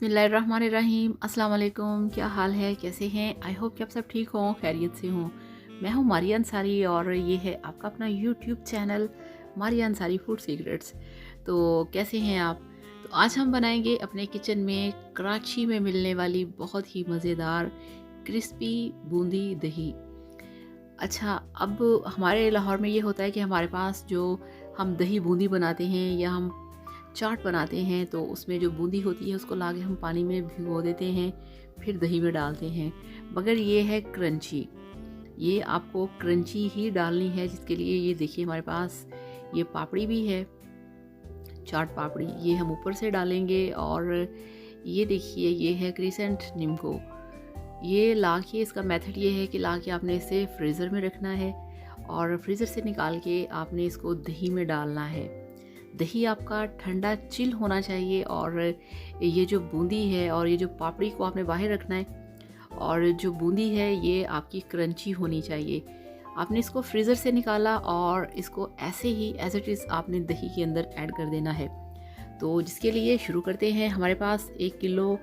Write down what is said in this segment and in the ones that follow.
बिस्मिल्लाहिर्रहमानिर्रहीम। अस्सलाम वालेकुम। क्या हाल है, कैसे हैं? आई होप कि आप सब ठीक हों, खैरियत से हों। मैं हूं मारिया अंसारी और ये है आपका अपना YouTube channel Maria Ansari food secrets. तो कैसे हैं आप? तो आज हम बनाएंगे अपने किचन में कराची में मिलने वाली बहुत ही मज़ेदार क्रिस्पी बूंदी दही। अच्छा, अब हमारे लाहौर में ये होता है कि हमारे पास जो हम दही बूंदी बनाते हैं या हम चाट बनाते हैं तो उसमें जो बूंदी होती है उसको ला के हम पानी में भिगो देते हैं, फिर दही में डालते हैं। मगर ये है क्रंची, ये आपको क्रंची ही डालनी है, जिसके लिए ये देखिए हमारे पास ये पापड़ी भी है, चाट पापड़ी, ये हम ऊपर से डालेंगे। और ये देखिए ये है क्रिसेंट नींबू। ये ला के इसका मेथड ये है कि ला के आपने इसे फ्रीज़र में रखना है और फ्रीज़र से निकाल के आपने इसको दही में डालना है। दही आपका ठंडा चिल होना चाहिए और ये जो बूंदी है और ये जो पापड़ी को आपने बाहर रखना है और जो बूंदी है ये आपकी क्रंची होनी चाहिए। आपने इसको फ्रीज़र से निकाला और इसको ऐसे ही एज इट इज़ आपने दही के अंदर ऐड कर देना है। तो जिसके लिए शुरू करते हैं। हमारे पास 1 किलो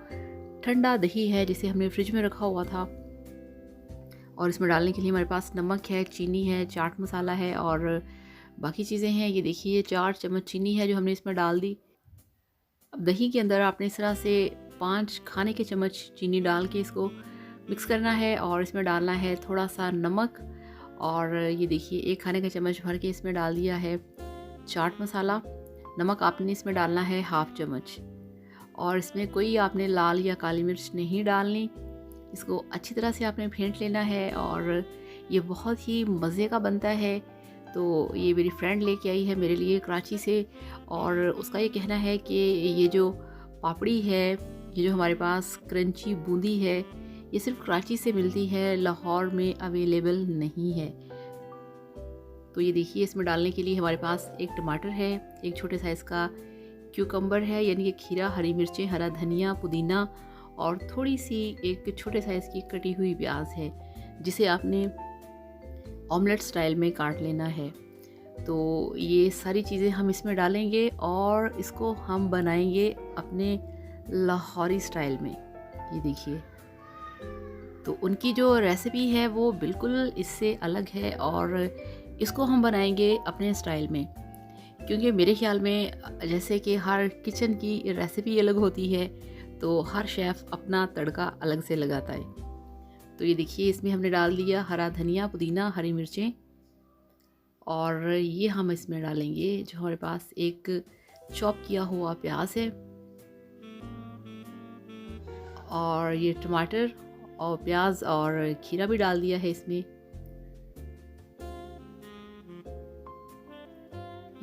ठंडा दही है जिसे हमने फ्रिज में रखा हुआ था और इसमें डालने के लिए हमारे पास नमक है, चीनी है, चाट मसाला है और बाकी चीज़ें हैं। ये देखिए 4 चम्मच चीनी है जो हमने इसमें डाल दी। अब दही के अंदर आपने इस तरह से 5 खाने के चम्मच चीनी डाल के इसको मिक्स करना है और इसमें डालना है थोड़ा सा नमक। और ये देखिए 1 खाने का चम्मच भर के इसमें डाल दिया है चाट मसाला। नमक आपने इसमें डालना है 1/2 चम्मच और इसमें कोई आपने लाल या काली मिर्च नहीं डालनी। इसको अच्छी तरह से आपने फेंट लेना है और ये बहुत ही मज़े का बनता है। तो ये मेरी फ्रेंड लेके आई है मेरे लिए कराची से और उसका ये कहना है कि ये जो पापड़ी है, ये जो हमारे पास क्रंची बूंदी है, ये सिर्फ कराची से मिलती है, लाहौर में अवेलेबल नहीं है। तो ये देखिए इसमें डालने के लिए हमारे पास 1 टमाटर है, 1 छोटे साइज़ का क्यूकम्बर है यानी कि खीरा, हरी मिर्चें, हरा धनिया, पुदीना और थोड़ी सी 1 छोटे साइज़ की कटी हुई प्याज है जिसे आपने ऑमलेट स्टाइल में काट लेना है। तो ये सारी चीज़ें हम इसमें डालेंगे और इसको हम बनाएंगे अपने लाहौरी स्टाइल में। ये देखिए, तो उनकी जो रेसिपी है वो बिल्कुल इससे अलग है और इसको हम बनाएंगे अपने स्टाइल में, क्योंकि मेरे ख्याल में जैसे कि हर किचन की रेसिपी अलग होती है तो हर शेफ़ अपना तड़का अलग से लगाता है। तो ये देखिए इसमें हमने डाल दिया हरा धनिया, पुदीना, हरी मिर्चें और ये हम इसमें डालेंगे जो हमारे पास एक चॉप किया हुआ प्याज है और ये टमाटर और प्याज और खीरा भी डाल दिया है इसमें।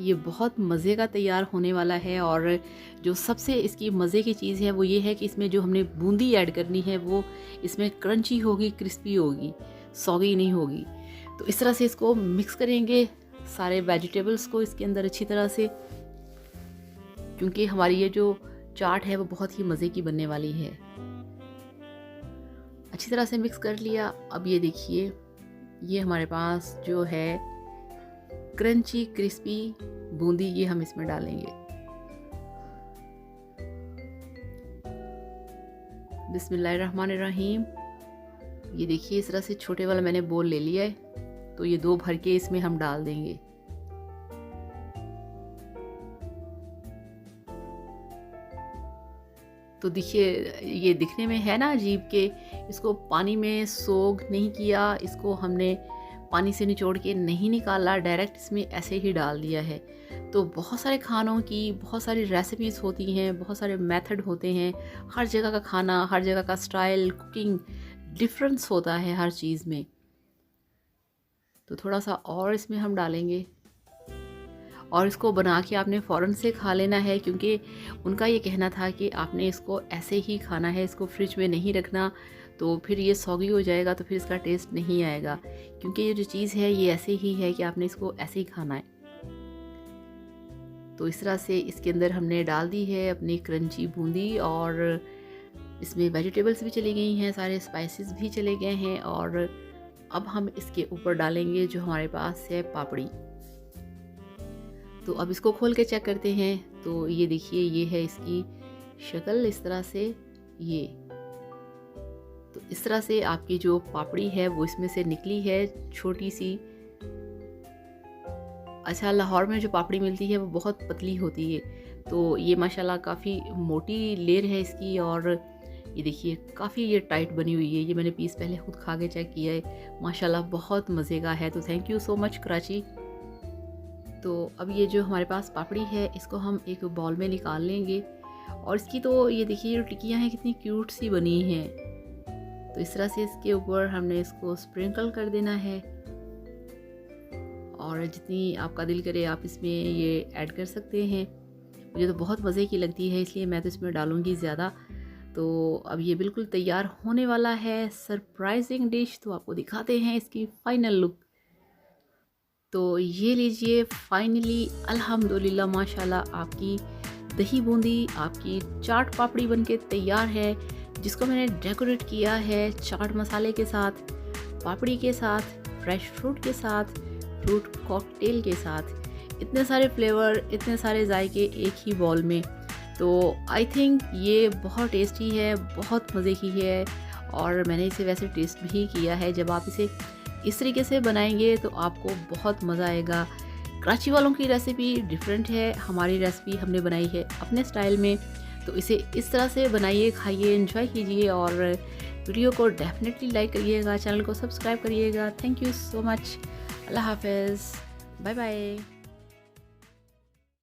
ये बहुत मज़े का तैयार होने वाला है और जो सबसे इसकी मज़े की चीज़ है वो ये है कि इसमें जो हमने बूंदी ऐड करनी है वो इसमें क्रंची होगी, क्रिस्पी होगी, सॉगी नहीं होगी। तो इस तरह से इसको मिक्स करेंगे सारे वेजिटेबल्स को इसके अंदर अच्छी तरह से, क्योंकि हमारी ये जो चाट है वो बहुत ही मज़े की बनने वाली है। अच्छी तरह से मिक्स कर लिया। अब ये देखिए ये हमारे पास जो है क्रंची क्रिस्पी बूंदी, ये हम इसमें डालेंगे। बिस्मिल्लाहिर्रहमानिर्रहीम। ये देखिए इस तरह से छोटे वाला मैंने बोल ले लिया है, तो ये 2 भर के इसमें हम डाल देंगे। तो देखिए ये दिखने में है ना अजीब के इसको पानी में सोग नहीं किया, इसको हमने पानी से निचोड़ के नहीं निकाला, डायरेक्ट इसमें ऐसे ही डाल दिया है। तो बहुत सारे खानों की बहुत सारी रेसिपीज़ होती हैं, बहुत सारे मेथड होते हैं, हर जगह का खाना, हर जगह का स्टाइल, कुकिंग डिफरेंस होता है हर चीज़ में। तो थोड़ा सा और इसमें हम डालेंगे और इसको बना के आपने फ़ौरन से खा लेना है, क्योंकि उनका ये कहना था कि आपने इसको ऐसे ही खाना है, इसको फ्रिज में नहीं रखना, तो फिर ये सॉगी हो जाएगा, तो फिर इसका टेस्ट नहीं आएगा, क्योंकि ये जो चीज़ है ये ऐसे ही है कि आपने इसको ऐसे ही खाना है। तो इस तरह से इसके अंदर हमने डाल दी है अपनी क्रंची बूंदी और इसमें वेजिटेबल्स भी चली गई हैं, सारे स्पाइसेस भी चले गए हैं और अब हम इसके ऊपर डालेंगे जो हमारे पास है पापड़ी। तो अब इसको खोल के चेक करते हैं। तो ये देखिए ये है इसकी शक्ल इस तरह से ये तो इस तरह से आपकी जो पापड़ी है वो इसमें से निकली है छोटी सी। अच्छा, लाहौर में जो पापड़ी मिलती है वो बहुत पतली होती है, तो ये माशाल्लाह काफ़ी मोटी लेयर है इसकी। और ये देखिए काफ़ी ये टाइट बनी हुई है। ये मैंने पीस पहले खुद खा के चेक किया है, माशाल्लाह बहुत मज़े का है। तो thank you so much Karachi. तो अब ये जो हमारे पास पापड़ी है इसको हम एक बाउल में निकाल लेंगे। और इसकी तो ये देखिए जो टिक्कियाँ हैं कितनी क्यूट सी बनी हैं। तो इस तरह से इसके ऊपर हमने इसको स्प्रिंकल कर देना है, और जितनी आपका दिल करे आप इसमें ये ऐड कर सकते हैं। मुझे तो बहुत मज़े की लगती है, इसलिए मैं तो इसमें डालूँगी ज़्यादा। तो अब ये बिल्कुल तैयार होने वाला है सरप्राइजिंग डिश। तो आपको दिखाते हैं इसकी फाइनल लुक। तो ये लीजिए फाइनली अल्हम्दुलिल्लाह माशाल्लाह आपकी दही बूंदी, आपकी चाट पापड़ी बनके तैयार है, जिसको मैंने डेकोरेट किया है चाट मसाले के साथ, पापड़ी के साथ, फ्रेश फ्रूट के साथ, फ्रूट कॉकटेल के साथ। इतने सारे फ्लेवर, इतने सारे जायके एक ही बॉल में। तो आई थिंक ये बहुत टेस्टी है, बहुत मज़े की है। और मैंने इसे वैसे टेस्ट भी किया है। जब आप इसे इस तरीके से बनाएंगे तो आपको बहुत मज़ा आएगा। कराची वालों की रेसिपी डिफरेंट है, हमारी रेसिपी हमने बनाई है अपने स्टाइल में। तो इसे इस तरह से बनाइए, खाइए, एंजॉय कीजिए, और वीडियो को डेफिनेटली लाइक करिएगा, चैनल को सब्सक्राइब करिएगा। Thank you so much. अल्लाह हाफिज़, बाय बाय।